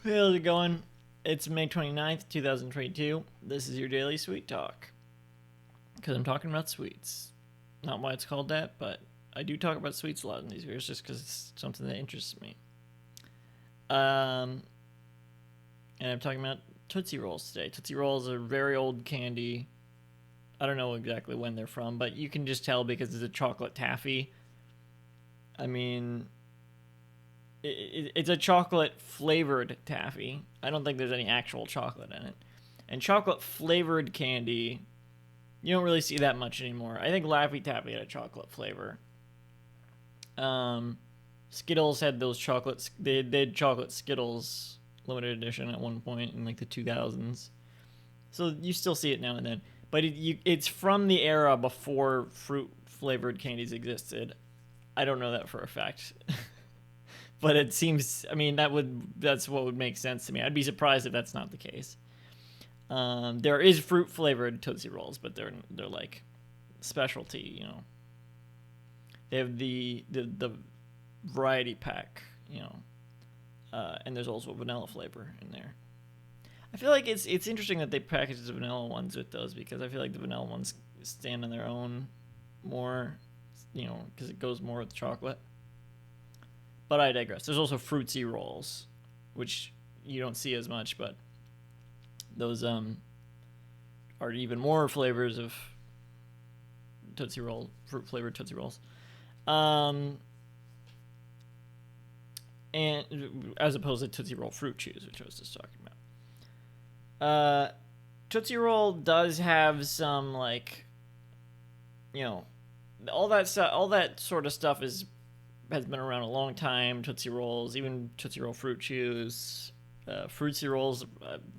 Hey, how's it going? It's May 29th, 2022. This is your daily sweet talk. Because I'm talking about sweets. Not why it's called that, but I do talk about sweets a lot in these videos just because it's something that interests me. And I'm talking about Tootsie Rolls today. Tootsie Rolls are very old candy. I don't know exactly when they're from, but you can just tell because it's a chocolate taffy. I mean, it's a chocolate flavored taffy. I don't think there's any actual chocolate in it. And chocolate flavored candy, you don't really see that much anymore. I think Laffy Taffy had a chocolate flavor. Skittles had those chocolates. They did chocolate Skittles limited edition at one point in like the 2000s. So you still see it now and then. But it's from the era before fruit flavored candies existed. I don't know that for a fact. But it seems, I mean, that's what would make sense to me. I'd be surprised if that's not the case. There is fruit flavored Tootsie Rolls, but they're like specialty, you know. They have the variety pack, you know, and there's also a vanilla flavor in there. I feel like it's interesting that they package the vanilla ones with those because I feel like the vanilla ones stand on their own more, you know, because it goes more with chocolate. But I digress. There's also Fruitsy Rolls, which you don't see as much, but those are even more flavors of Tootsie Roll, fruit flavored Tootsie Rolls. And as opposed to Tootsie Roll Fruit Chews, which I was just talking about. Tootsie Roll does have some, like, you know, all that sort of stuff has been around a long time. Tootsie Rolls, even Tootsie Roll Fruit Chews, Fruitsy Rolls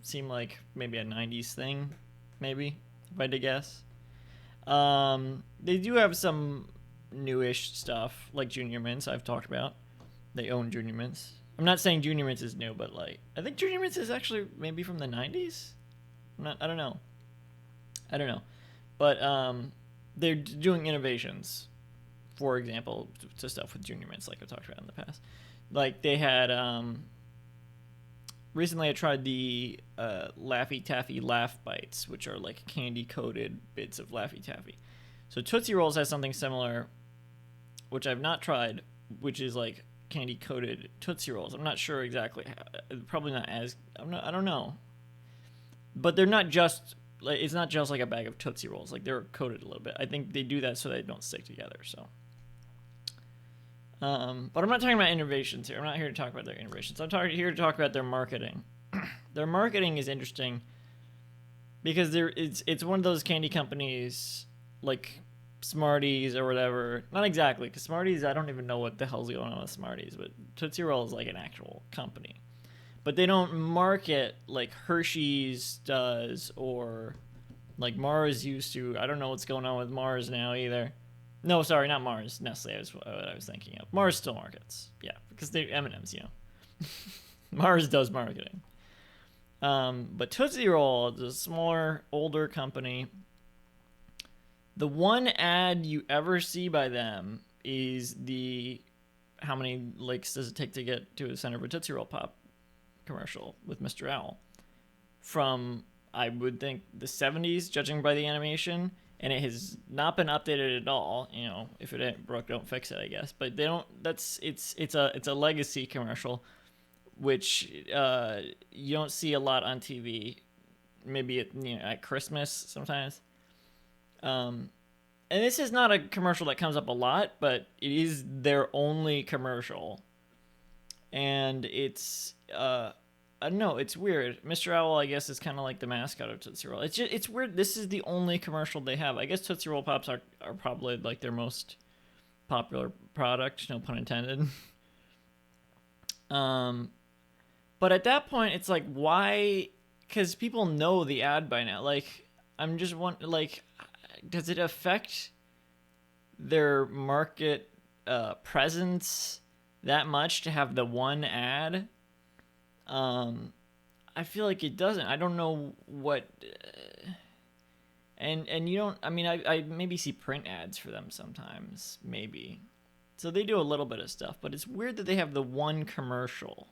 seem like maybe a 90s thing, maybe, if I had to guess. They do have some newish stuff, like Junior Mints I've talked about. They own Junior Mints. I'm not saying Junior Mints is new, but like I think Junior Mints is actually maybe from the 90s. I don't know. But they're doing innovations. For example, to stuff with Junior Mints, like I talked about in the past. Like they had recently I tried the Laffy Taffy Laugh Bites, which are like candy coated bits of Laffy Taffy. So Tootsie Rolls has something similar, which I've not tried, which is like candy coated Tootsie Rolls. I'm not sure exactly how, probably not as I don't know. But they're not just like it's not just like a bag of Tootsie Rolls. Like they're coated a little bit. I think they do that so they don't stick together. So but I'm not talking about innovations here. I'm not here to talk about their innovations. I'm here to talk about their marketing. Their marketing is interesting because it's one of those candy companies like Smarties or whatever. Not exactly, because Smarties, I don't even know what the hell's going on with Smarties, but Tootsie Roll is like an actual company. But they don't market like Hershey's does or like Mars used to. I don't know what's going on with Mars now either. No, sorry, not Mars. Nestle is what I was thinking of. Mars still markets. Yeah, because they're M&Ms, you know. Mars does marketing. But Tootsie Roll is a smaller, older company. The one ad you ever see by them is the how many licks does it take to get to the center of a Tootsie Roll Pop commercial with Mr. Owl from, I would think, the 70s, judging by the animation. And it has not been updated at all. You know, if it ain't broke, don't fix it, I guess. But they don't. It's a legacy commercial, which you don't see a lot on TV. Maybe at Christmas sometimes. And this is not a commercial that comes up a lot, but it is their only commercial. And it's I don't know, it's weird. Mr. Owl, I guess, is kind of like the mascot of Tootsie Roll. It's weird. This is the only commercial they have. I guess Tootsie Roll Pops are probably like their most popular product, no pun intended. But at that point, it's like, why? Because people know the ad by now. Like, I'm just like, does it affect their market presence that much to have the one ad? I feel like it doesn't. I don't know what, and you don't. I mean, I maybe see print ads for them sometimes, maybe. So they do a little bit of stuff, but it's weird that they have the one commercial